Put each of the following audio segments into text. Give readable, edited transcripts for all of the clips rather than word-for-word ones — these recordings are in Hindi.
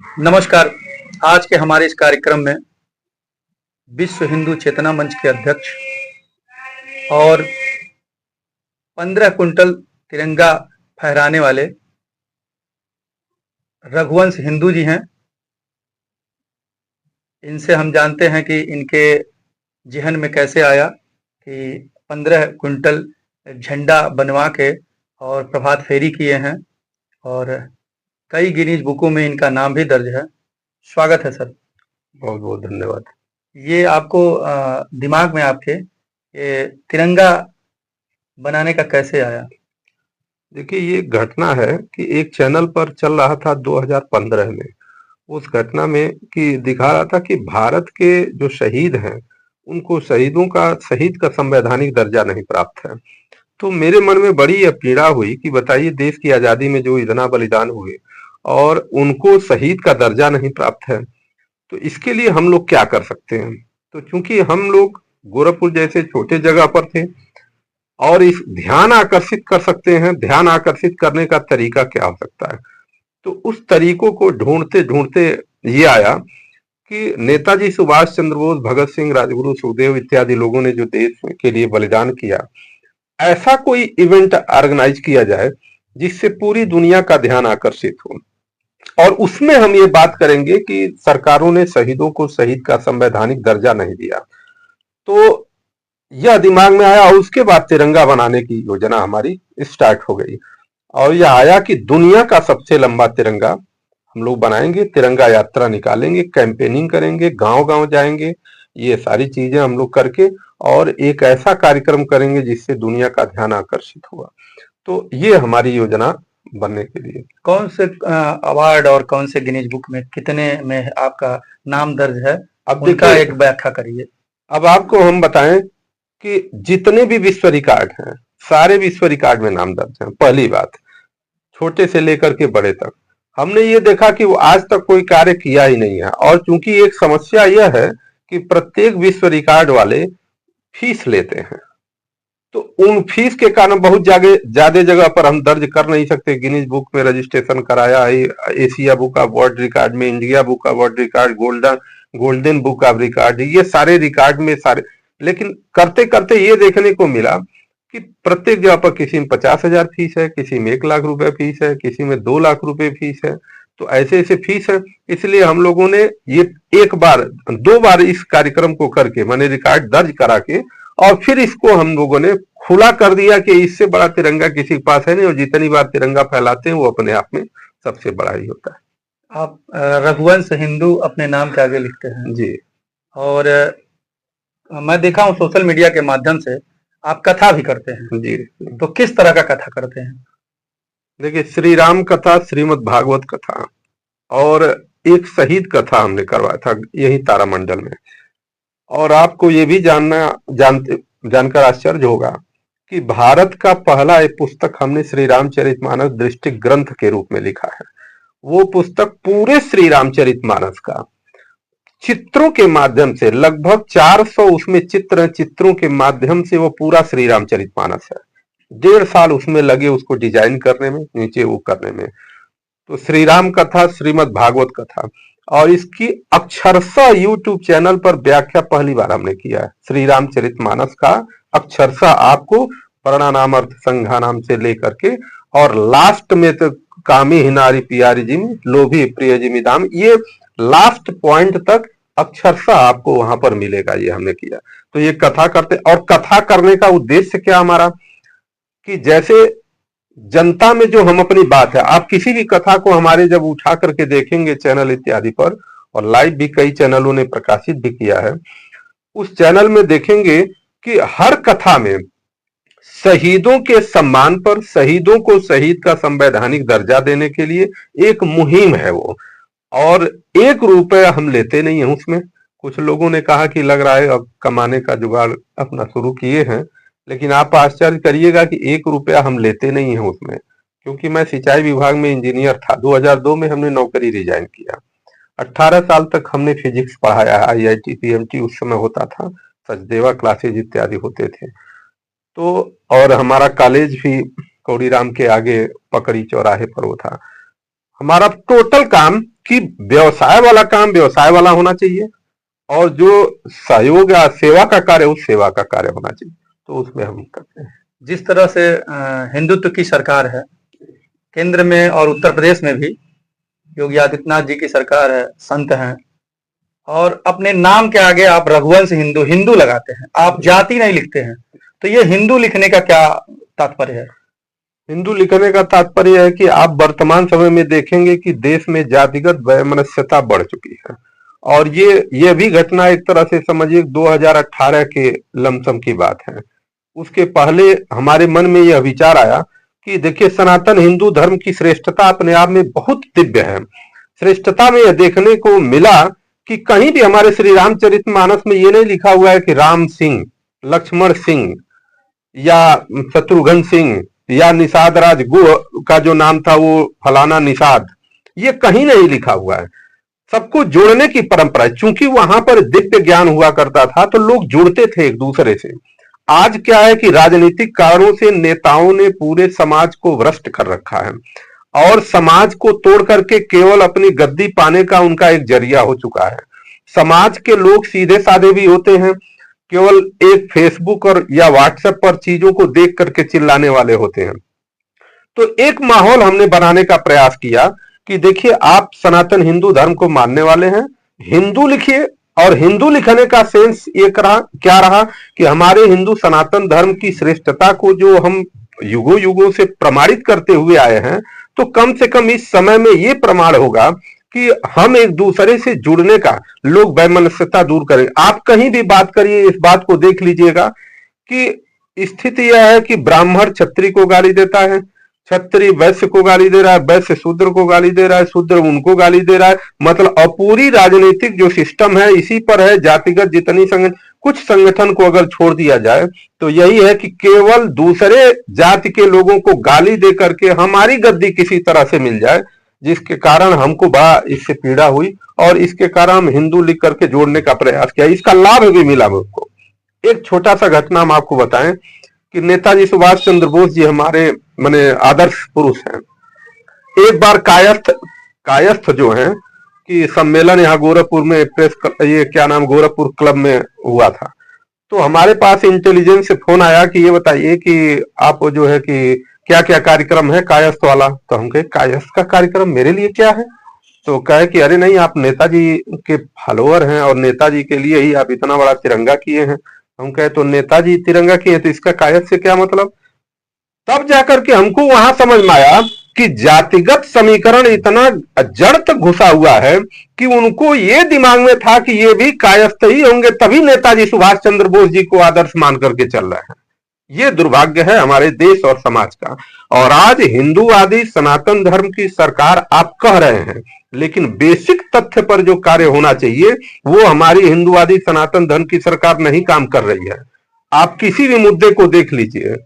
नमस्कार। आज के हमारे इस कार्यक्रम में विश्व हिंदू चेतना मंच के अध्यक्ष और 15 कुंटल तिरंगा फहराने वाले रघुवंश हिंदू जी हैं। इनसे हम जानते हैं कि इनके ज़हन में कैसे आया कि 15 कुंटल झंडा बनवा के और प्रभात फेरी किए हैं और कई गिनीज बुकों में इनका नाम भी दर्ज है। स्वागत है सर। बहुत बहुत धन्यवाद। ये आपको दिमाग में आपके ये तिरंगा बनाने का कैसे आया? देखिए, ये घटना है कि एक चैनल पर चल रहा था 2015 में। उस घटना में कि दिखा रहा था कि भारत के जो शहीद हैं, उनको शहीद का संवैधानिक दर्जा नहीं प्राप्त है। तो मेरे मन में बड़ी यह पीड़ा हुई कि बताइए, देश की आजादी में जो इतना बलिदान हुए और उनको शहीद का दर्जा नहीं प्राप्त है, तो इसके लिए हम लोग क्या कर सकते हैं। तो चूंकि हम लोग गोरखपुर जैसे छोटे जगह पर थे और इस ध्यान आकर्षित कर सकते हैं, ध्यान आकर्षित करने का तरीका क्या हो सकता है, तो उस तरीकों को ढूंढते ढूंढते ये आया कि नेताजी सुभाष चंद्र बोस, भगत सिंह, राजगुरु सुखदेव इत्यादि लोगों ने जो देश के लिए बलिदान किया, ऐसा कोई इवेंट ऑर्गेनाइज किया जाए जिससे पूरी दुनिया का ध्यान आकर्षित हो। और उसमें हम ये बात करेंगे कि सरकारों ने शहीदों को शहीद का संवैधानिक दर्जा नहीं दिया। तो यह दिमाग में आया और उसके बाद तिरंगा बनाने की योजना हमारी स्टार्ट हो गई। और यह आया कि दुनिया का सबसे लंबा तिरंगा हम लोग बनाएंगे, तिरंगा यात्रा निकालेंगे, कैंपेनिंग करेंगे, गांव गांव जाएंगे, ये सारी चीजें हम लोग करके और एक ऐसा कार्यक्रम करेंगे जिससे दुनिया का ध्यान आकर्षित होगा। तो ये हमारी योजना बनने के लिए। कौन से अवार्ड और कौन से गिनीज बुक में कितने में आपका नाम दर्ज है? अब उनका देखिए, एक व्याख्या करिए। अब आपको हम बताएं कि जितने भी विश्व रिकॉर्ड हैं, सारे विश्व रिकॉर्ड में नाम दर्ज हैं। पहली बात, छोटे से लेकर के बड़े तक हमने ये देखा कि वो आज तक कोई कार्य किया ही नहीं है। और चूंकि एक समस्या यह है कि प्रत्येक विश्व रिकॉर्ड वाले फीस लेते हैं, तो उन फीस के कारण बहुत ज्यादा जगह पर हम दर्ज कर नहीं सकते। गिनीज बुक में रजिस्ट्रेशन कराया है, Asia book of world record में, India book of world record, golden book of record, ये सारे रिकॉर्ड में सारे। लेकिन करते करते ये देखने को मिला कि प्रत्येक जगह पर किसी में 50,000 फीस है, किसी में 1 लाख रुपए फीस है, किसी में 2 लाख रुपए फीस है। तो ऐसे ऐसे फीस है। इसलिए हम लोगों ने ये एक बार 2 बार इस कार्यक्रम को करके, मैंने रिकॉर्ड दर्ज करा के, और फिर इसको हम लोगों ने खुला कर दिया कि इससे बड़ा तिरंगा किसी के पास है नहीं, और जितनी बार तिरंगा फैलाते हैं वो अपने आप में सबसे बड़ा ही होता है। आप रघुवंश हिंदू अपने नाम के आगे लिखते हैं जी। और मैं देखा हूँ सोशल मीडिया के माध्यम से आप कथा भी करते हैं। जी। तो किस तरह का कथा करते हैं? देखिए, श्री राम कथा, श्रीमद् भागवत कथा और एक शहीद कथा हमने करवाया था यही तारामंडल में। और आपको ये भी जानकर आश्चर्य होगा कि भारत का पहला एक पुस्तक हमने श्री रामचरितमानस दृष्टि ग्रंथ के रूप में लिखा है। वो पुस्तक पूरे श्री रामचरितमानस का चित्रों के माध्यम से, लगभग 400 उसमें चित्रों के माध्यम से वो पूरा श्री रामचरितमानस है। 1.5 साल उसमें लगे उसको डिजाइन करने में, नीचे वो करने में। तो श्री राम कथा, श्रीमद् भागवत कथा, और इसकी अक्षरशः यूट्यूब चैनल पर व्याख्या पहली बार हमने किया है। श्री रामचरितमानस का अक्षरशः आपको प्रणानाम अर्थ संघा नाम से लेकर के और लास्ट में तो कामी हिनारी पियारी जिम लोभी प्रिय जिमिदाम, ये लास्ट पॉइंट तक अक्षरशः आपको वहां पर मिलेगा। ये हमने किया। तो ये कथा करते, और कथा करने का उद्देश्य क्या हमारा कि जैसे जनता में जो हम अपनी बात है, आप किसी भी कथा को हमारे जब उठा करके देखेंगे चैनल इत्यादि पर, और लाइव भी कई चैनलों ने प्रकाशित भी किया है, उस चैनल में देखेंगे कि हर कथा में शहीदों के सम्मान पर, शहीदों को शहीद का संवैधानिक दर्जा देने के लिए एक मुहिम है वो। और 1 रुपया हम लेते नहीं है उसमें। कुछ लोगों ने कहा कि लग रहा है अब कमाने का जुगाड़ अपना शुरू किए हैं, लेकिन आप आश्चर्य करिएगा कि 1 रुपया हम लेते नहीं है उसमें। क्योंकि मैं सिंचाई विभाग में इंजीनियर था, 2002 में हमने नौकरी रिजाइन किया। 18 साल तक हमने फिजिक्स पढ़ाया, IIT PMT उस समय होता था, सचदेवा क्लासेज इत्यादि होते थे। तो और हमारा कॉलेज भी कौड़ीराम के आगे पकड़ी चौराहे पर वो था। हमारा टोटल काम कि व्यवसाय वाला काम व्यवसाय वाला होना चाहिए, और जो सहयोग या सेवा का कार्य उस सेवा का कार्य होना चाहिए, तो उसमें हम करते हैं। जिस तरह से हिंदुत्व की सरकार है केंद्र में और उत्तर प्रदेश में भी, योगी आदित्यनाथ जी की सरकार है, संत हैं, और अपने नाम के आगे आप रघुवंश हिंदू हिंदू लगाते हैं, आप जाति नहीं लिखते हैं, तो ये हिंदू लिखने का क्या तात्पर्य है? हिंदू लिखने का तात्पर्य है कि आप वर्तमान समय में देखेंगे कि देश में जातिगत वैमनस्यता बढ़ चुकी है, और ये भी घटना एक तरह से समझिए 2018 के लमसम की बात है। उसके पहले हमारे मन में यह विचार आया कि देखिए, सनातन हिंदू धर्म की श्रेष्ठता अपने आप में बहुत दिव्य है। श्रेष्ठता में यह देखने को मिला कि कहीं भी हमारे श्री रामचरितमानस में ये नहीं लिखा हुआ है कि राम सिंह, लक्ष्मण सिंह या शत्रुघ्न सिंह या निषाद राज गुह का जो नाम था वो फलाना निषाद, ये कहीं नहीं लिखा हुआ है। सबको जोड़ने की परंपरा है, चूंकि वहां पर दिव्य ज्ञान हुआ करता था तो लोग जुड़ते थे एक दूसरे से। आज क्या है कि राजनीतिक कारणों से नेताओं ने पूरे समाज को भ्रष्ट कर रखा है, और समाज को तोड़ करके केवल अपनी गद्दी पाने का उनका एक जरिया हो चुका है। समाज के लोग सीधे साधे भी होते हैं, केवल एक फेसबुक और या व्हाट्सएप पर चीजों को देख करके चिल्लाने वाले होते हैं। तो एक माहौल हमने बनाने का प्रयास किया कि देखिए, आप सनातन हिंदू धर्म को मानने वाले हैं, हिंदू लिखिए। और हिंदू लिखने का सेंस ये क्या रहा कि हमारे हिंदू सनातन धर्म की श्रेष्ठता को जो हम युगों युगों से प्रमाणित करते हुए आए हैं, तो कम से कम इस समय में ये प्रमाण होगा कि हम एक दूसरे से जुड़ने का, लोग वैमनस्यता दूर करें। आप कहीं भी बात करिए, इस बात को देख लीजिएगा कि स्थिति यह है कि ब्राह्मण क्षत्रिय को गाली देता है, क्षत्रिय वैश्य को गाली दे रहा है, वैश्य शूद्र को गाली दे रहा है, शूद्र उनको गाली दे रहा है। मतलब अपूरी राजनीतिक जो सिस्टम है इसी पर है। जातिगत जितनी कुछ संगठन को अगर छोड़ दिया जाए तो यही है कि केवल दूसरे जाति के लोगों को गाली दे करके हमारी गद्दी किसी तरह से मिल जाए, जिसके कारण हमको बड़ा इससे पीड़ा हुई, और इसके कारण हम हिंदू लिख करके जोड़ने का प्रयास किया। इसका लाभ भी मिला मुझको। एक छोटा सा घटना हम आपको बताएं कि नेताजी सुभाष चंद्र बोस जी हमारे माने आदर्श पुरुष हैं। एक बार कायस्थ जो है कि सम्मेलन यहाँ गोरखपुर में गोरखपुर क्लब में हुआ था, तो हमारे पास इंटेलिजेंस से फोन आया कि ये बताइए कि आप जो है कि क्या क्या कार्यक्रम है कायस्थ वाला। तो हम कहे कायस्थ का कार्यक्रम मेरे लिए क्या है? तो कहे कि अरे नहीं, आप नेताजी के फॉलोअर हैं और नेताजी के लिए ही आप इतना बड़ा तिरंगा किए हैं। हम कहे तो नेताजी तिरंगा किए तो इसका कायस्थ से क्या मतलब? तब जाकर के हमको वहां समझ में आया कि जातिगत समीकरण इतना जड़ तक घुसा हुआ है कि उनको ये दिमाग में था कि ये भी कायस्थ ही होंगे, तभी नेताजी सुभाष चंद्र बोस जी को आदर्श मान करके चल रहे हैं। ये दुर्भाग्य है हमारे देश और समाज का। और आज हिंदूवादी सनातन धर्म की सरकार आप कह रहे हैं, लेकिन बेसिक तथ्य पर जो कार्य होना चाहिए वो हमारी हिंदूवादी सनातन धर्म की सरकार नहीं काम कर रही है। आप किसी भी मुद्दे को देख लीजिए,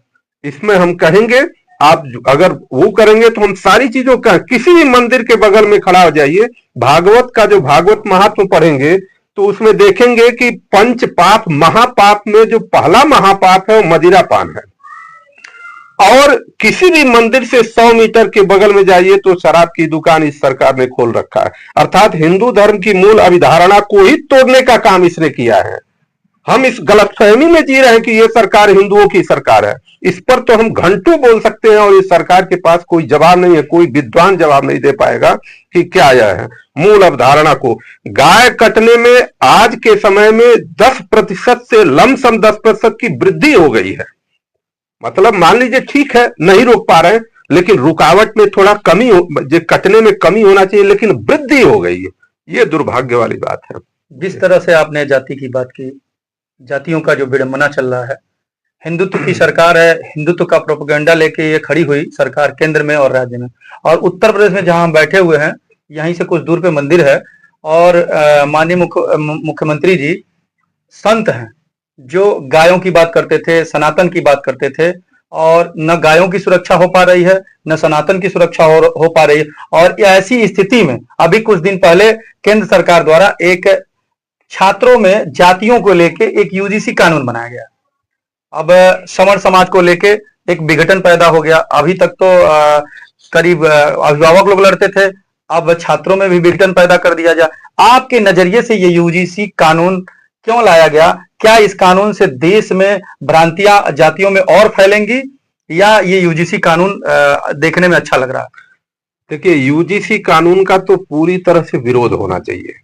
इसमें हम कहेंगे, आप अगर वो करेंगे तो हम सारी चीजों का, किसी भी मंदिर के बगल में खड़ा हो जाइए, भागवत का जो भागवत महात्म पढ़ेंगे तो उसमें देखेंगे कि पंच पाप महापाप में जो पहला महापाप है वो मदिरा पान है। और किसी भी मंदिर से 100 मीटर के बगल में जाइए तो शराब की दुकान इस सरकार ने खोल रखा है। अर्थात हिंदू धर्म की मूल अभिधारणा को ही तोड़ने का काम इसने किया है। हम इस गलतफहमी में जी रहे हैं कि ये सरकार हिंदुओं की सरकार है। इस पर तो हम घंटों बोल सकते हैं और इस सरकार के पास कोई जवाब नहीं है, कोई विद्वान जवाब नहीं दे पाएगा कि क्या यह है मूल अवधारणा को। गाय कटने में आज के समय में 10% से लमसम 10% की वृद्धि हो गई है। मतलब मान लीजिए ठीक है नहीं रोक पा रहे हैं, लेकिन रुकावट में थोड़ा कमी जो कटने में कमी होना चाहिए, लेकिन वृद्धि हो गई है। ये दुर्भाग्य वाली बात है। जिस तरह से आपने जाति की बात की, जातियों का जो विडंबना चल रहा है, हिंदुत्व की सरकार है, हिंदुत्व का प्रोपेगेंडा लेके ये खड़ी हुई सरकार केंद्र में और राज्य में। और उत्तर प्रदेश में जहां हम बैठे हुए हैं, यहीं से कुछ दूर पे मंदिर है और माननीय मुख्यमंत्री जी संत हैं जो गायों की बात करते थे, सनातन की बात करते थे, और न गायों की सुरक्षा हो पा रही है न सनातन की सुरक्षा हो पा रही है। और ऐसी स्थिति में अभी कुछ दिन पहले केंद्र सरकार द्वारा एक छात्रों में जातियों को लेके एक यूजीसी कानून बनाया गया। अब समर समाज को लेके एक विघटन पैदा हो गया। अभी तक तो करीब अभिभावक लोग लड़ते थे, अब छात्रों में भी विघटन पैदा कर दिया जाए। आपके नजरिए से ये यूजीसी कानून क्यों लाया गया? क्या इस कानून से देश में भ्रांतियां जातियों में और फैलेंगी, या ये यूजीसी कानून देखने में अच्छा लग रहा है? देखिए, यूजीसी कानून का तो पूरी तरह से विरोध होना चाहिए,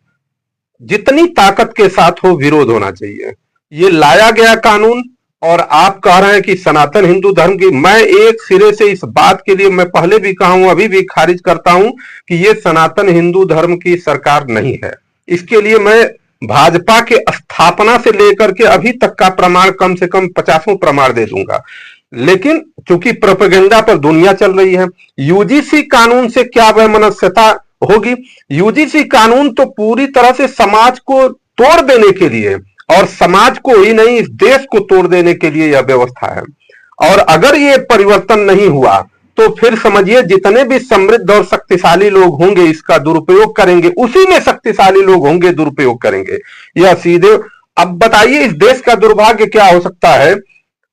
जितनी ताकत के साथ हो विरोध होना चाहिए। ये लाया गया कानून, और आप कह रहे हैं कि सनातन हिंदू धर्म की, मैं एक सिरे से इस बात के लिए मैं पहले भी कहा हूं, अभी भी खारिज करता हूं कि ये सनातन हिंदू धर्म की सरकार नहीं है। इसके लिए मैं भाजपा के स्थापना से लेकर के अभी तक का प्रमाण कम से कम 50 प्रमाण दे दूंगा। लेकिन चूंकि प्रोपेगेंडा पर दुनिया चल रही है, यूजीसी कानून से क्या वैमनस्यता होगी? यूजीसी कानून तो पूरी तरह से समाज को तोड़ देने के लिए, और समाज को ही नहीं इस देश को तोड़ देने के लिए यह व्यवस्था है। और अगर ये परिवर्तन नहीं हुआ तो फिर समझिए जितने भी समृद्ध और शक्तिशाली लोग होंगे इसका दुरुपयोग करेंगे, उसी में शक्तिशाली लोग होंगे दुरुपयोग करेंगे। यह सीधे, अब बताइए इस देश का दुर्भाग्य क्या हो सकता है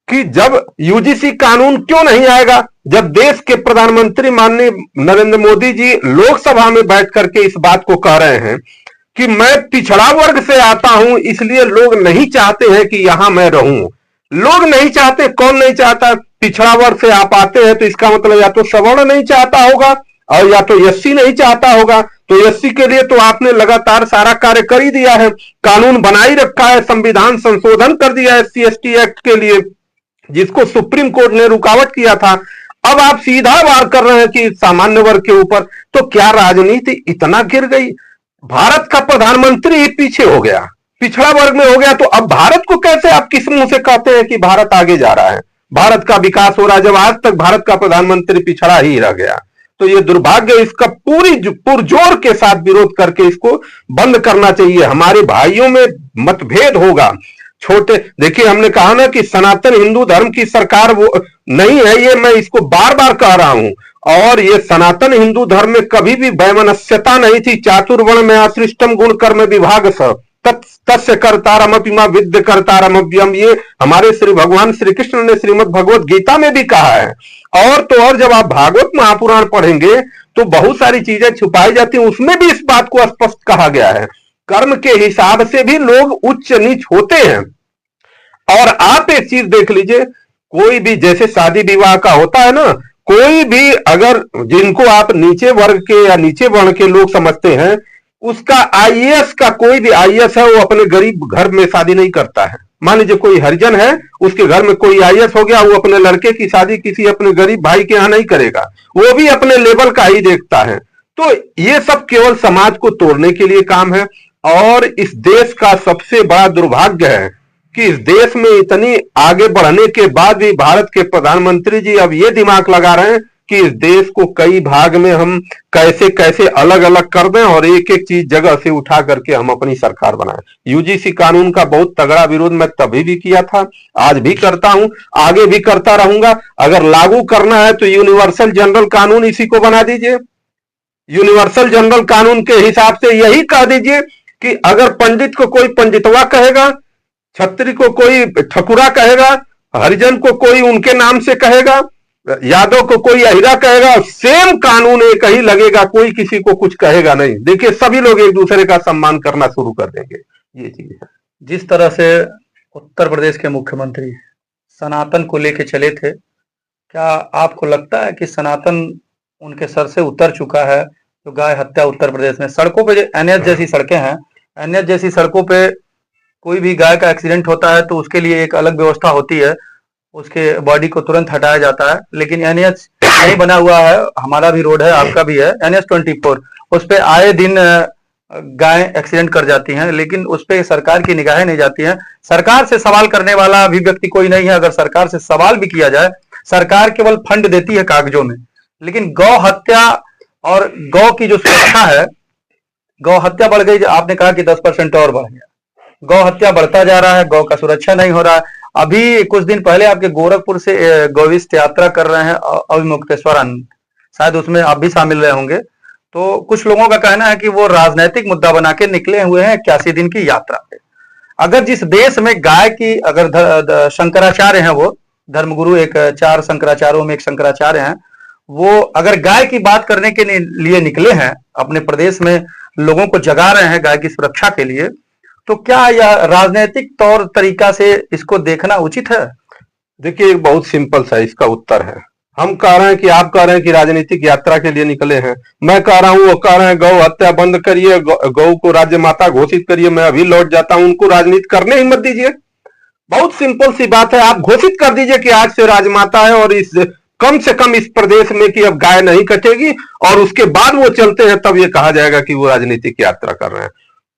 कि जब यूजीसी कानून क्यों नहीं आएगा, जब देश के प्रधानमंत्री माननीय नरेंद्र मोदी जी लोकसभा में बैठ करके इस बात को कह रहे हैं कि मैं पिछड़ा वर्ग से आता हूं, इसलिए लोग नहीं चाहते हैं कि यहां मैं रहूं। लोग नहीं चाहते, कौन नहीं चाहता? पिछड़ा वर्ग से आप आते हैं तो इसका मतलब या तो सवर्ण नहीं चाहता होगा, और या तो एससी नहीं चाहता होगा। तो एससी के लिए तो आपने लगातार सारा कार्य कर ही दिया है, कानून बना ही रखा है, संविधान संशोधन कर दिया है एससी एसटी एक्ट के लिए, जिसको सुप्रीम कोर्ट ने रुकावट किया था। अब आप सीधा वार कर रहे हैं कि सामान्य वर्ग के ऊपर। तो क्या राजनीति इतना गिर गई? भारत का प्रधानमंत्री ही पीछे हो गया, पिछड़ा वर्ग में हो गया, तो अब भारत को कैसे आप किस मुंह से कहते हैं कि भारत आगे जा रहा है, भारत का विकास हो रहा है, जब आज तक भारत का प्रधानमंत्री पिछड़ा ही रह गया? तो ये दुर्भाग्य, इसका पुरजोर के साथ विरोध करके इसको बंद करना चाहिए। हमारे भाइयों में मतभेद होगा, छोटे, देखिए हमने कहा ना कि सनातन हिंदू धर्म की सरकार वो नहीं है, ये मैं इसको बार बार कह रहा हूं। और ये सनातन हिंदू धर्म में कभी भी वैमनस्यता नहीं थी। चातुर्वर्ण में अशिष्टम गुण कर्म विभाग स तस्य कर्तारमपिमा विद्य कर्तारमव्यम, ये हमारे श्री भगवान श्री कृष्ण ने श्रीमद् भगवत गीता में भी कहा है। और तो और जब आप भागवत महापुराण पढ़ेंगे तो बहुत सारी चीजें छुपाई जाती हैं, उसमें भी इस बात को स्पष्ट कहा गया है, कर्म के हिसाब से भी लोग उच्च नीच होते हैं। और आप एक चीज देख लीजिए, कोई भी जैसे शादी विवाह का होता है ना, कोई भी अगर जिनको आप नीचे वर्ग के या नीचे वर्ण के लोग समझते हैं, उसका आईएएस का कोई भी आईएएस है वो अपने गरीब घर में शादी नहीं करता है। मान लीजिए कोई हरिजन है, उसके घर में कोई आईएएस हो गया, वो अपने लड़के की शादी किसी अपने गरीब भाई के यहां नहीं करेगा, वो भी अपने लेवल का ही देखता है। तो ये सब केवल समाज को तोड़ने के लिए काम है। और इस देश का सबसे बड़ा दुर्भाग्य है कि इस देश में इतनी आगे बढ़ने के बाद भी भारत के प्रधानमंत्री जी अब ये दिमाग लगा रहे हैं कि इस देश को कई भाग में हम कैसे कैसे अलग अलग कर दें और एक एक चीज जगह से उठा करके हम अपनी सरकार बनाएं। यूजीसी कानून का बहुत तगड़ा विरोध मैं तभी भी किया था, आज भी करता हूं, आगे भी करता रहूंगा। अगर लागू करना है तो यूनिवर्सल जनरल कानून इसी को बना दीजिए। यूनिवर्सल जनरल कानून के हिसाब से यही कह दीजिए कि अगर पंडित को कोई पंडितवा कहेगा, छत्री को कोई ठकुरा कहेगा, हरिजन को कोई उनके नाम से कहेगा, यादव को कोई अहिरा कहेगा, सेम कानून एक ही लगेगा, कोई किसी को कुछ कहेगा नहीं। देखिए सभी लोग एक दूसरे का सम्मान करना शुरू कर देंगे। ये चीज है। जिस तरह से उत्तर प्रदेश के मुख्यमंत्री सनातन को लेके चले थे, क्या आपको लगता है कि सनातन उनके सर से उतर चुका है? जो गाय हत्या उत्तर प्रदेश में सड़कों पे, एनएच जैसी सड़कें हैं, एनएच जैसी सड़कों पे कोई भी गाय का एक्सीडेंट होता है तो उसके लिए एक अलग व्यवस्था होती है, उसके बॉडी को तुरंत हटाया जाता है। लेकिन एनएच नहीं बना हुआ है, हमारा भी रोड है, आपका भी है, एनएच 24, उस पे आए दिन गाय एक्सीडेंट कर जाती हैं, लेकिन उस पे सरकार की निगाहें नहीं जाती हैं। सरकार से सवाल करने वाला भी व्यक्ति कोई नहीं है। अगर सरकार से सवाल भी किया जाए, सरकार केवल फंड देती है कागजों में। लेकिन गौ हत्या और गौ की जो सुरक्षा है, गौ हत्या बढ़ गई, आपने कहा कि 10% और बढ़ गया, गौ हत्या बढ़ता जा रहा है, गौ का सुरक्षा नहीं हो रहा है। अभी कुछ दिन पहले आपके गोरखपुर से गौविष्ट यात्रा कर रहे हैं अविमुक्तेश्वर आनंद, शायद उसमें आप भी शामिल रहे होंगे। तो कुछ लोगों का कहना है कि वो राजनीतिक मुद्दा बना के निकले हुए हैं 81 दिन की यात्रा पे। अगर जिस देश में गाय की, अगर शंकराचार्य हैं, वो धर्मगुरु, एक 4 शंकराचार्यों में एक शंकराचार्य हैं, वो अगर गाय की बात करने के लिए निकले हैं, अपने प्रदेश में लोगों को जगा रहे हैं गाय की सुरक्षा के लिए, तो क्या यह राजनीतिक तौर तरीका से इसको देखना उचित है? देखिए, एक बहुत सिंपल सा इसका उत्तर है। हम कह रहे हैं कि आप कह रहे हैं कि राजनीतिक यात्रा के लिए निकले हैं, मैं कह रहा हूं, वो कह रहे हैं गौ हत्या बंद करिए, गौ को राज्य माता घोषित करिए, मैं अभी लौट जाता हूं, उनको राजनीति करने ही मत दीजिए। बहुत सिंपल सी बात है, आप घोषित कर दीजिए कि आज से राजमाता है और इस कम से कम इस प्रदेश में कि अब गाय नहीं कटेगी, और उसके बाद वो चलते हैं तब ये कहा जाएगा कि वो राजनीतिक यात्रा कर रहे हैं।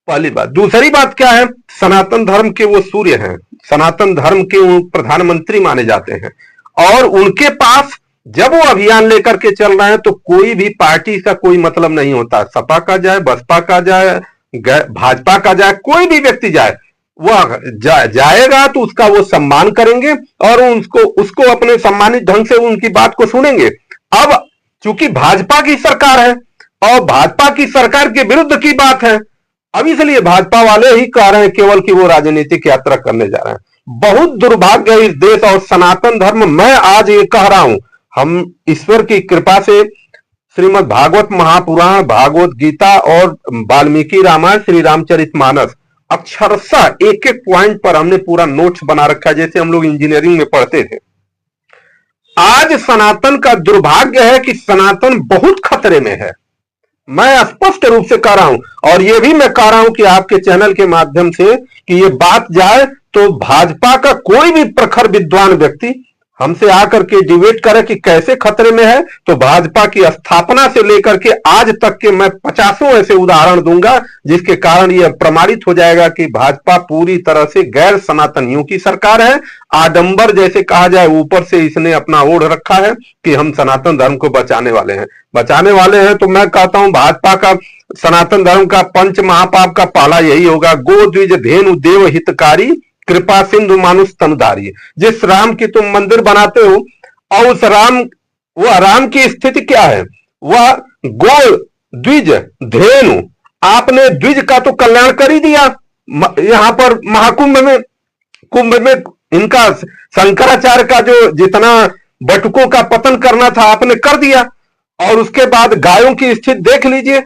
पहली बात। दूसरी बात क्या है, सनातन धर्म के वो सूर्य हैं, सनातन धर्म के वो प्रधानमंत्री माने जाते हैं, और उनके पास जब वो अभियान लेकर के चल रहे हैं तो कोई भी पार्टी का कोई मतलब नहीं होता। सपा का जाए, बसपा का जाए, भाजपा का जाए, कोई भी व्यक्ति जाए, वह जाएगा तो उसका वो सम्मान करेंगे और उसको अपने सम्मानित ढंग से उनकी बात को सुनेंगे। अब चूंकि भाजपा की सरकार है और भाजपा की सरकार के विरुद्ध की बात है, अब इसलिए भाजपा वाले ही कह रहे हैं केवल कि वो राजनीतिक यात्रा करने जा रहे हैं। बहुत दुर्भाग्य है इस देश और सनातन धर्म। मैं आज ये कह रहा हूं, हम ईश्वर की कृपा से श्रीमद् भागवत महापुराण, भागवत गीता और वाल्मीकि रामायण, श्री रामचरितमानस अक्षरशः एक एक पॉइंट पर हमने पूरा नोट्स बना रखा है, जैसे हम लोग इंजीनियरिंग में पढ़ते थे। आज सनातन का दुर्भाग्य है कि सनातन बहुत खतरे में है। मैं स्पष्ट रूप से कह रहा हूं, और यह भी मैं कह रहा हूं कि आपके चैनल के माध्यम से कि यह बात जाए तो भाजपा का कोई भी प्रखर विद्वान व्यक्ति हमसे आकर के डिबेट करे कि कैसे खतरे में है, तो भाजपा की स्थापना से लेकर के आज तक के मैं 50 ऐसे उदाहरण दूंगा जिसके कारण यह प्रमाणित हो जाएगा कि भाजपा पूरी तरह से गैर सनातनियों की सरकार है। आडंबर जैसे कहा जाए, ऊपर से इसने अपना ओढ़ रखा है कि हम सनातन धर्म को बचाने वाले हैं। तो मैं कहता हूं भाजपा का सनातन धर्म का पंच महापाप का पहला यही होगा, गो द्विज धेनु देव हितकारी, कृपा सिंधु मानुष तनुधारी। जिस राम की तुम मंदिर बनाते हो और उस राम की स्थिति क्या है, वह गो द्विज धेनु, आपने द्विज का तो कल्याण कर ही दिया। यहां पर कुंभ में इनका शंकराचार्य का जो जितना बटुकों का पतन करना था आपने कर दिया, और उसके बाद गायों की स्थिति देख लीजिए।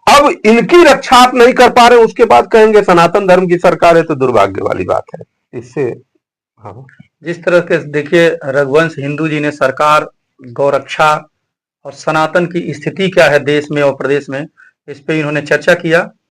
अब इनकी रक्षा आप नहीं कर पा रहे, उसके बाद कहेंगे सनातन धर्म की सरकार है, तो दुर्भाग्य वाली बात है। इससे हाँ, जिस तरह के देखिए रघुवंश हिंदू जी ने सरकार, गौरक्षा और सनातन की स्थिति क्या है देश में और प्रदेश में, इस पे इन्होंने चर्चा किया।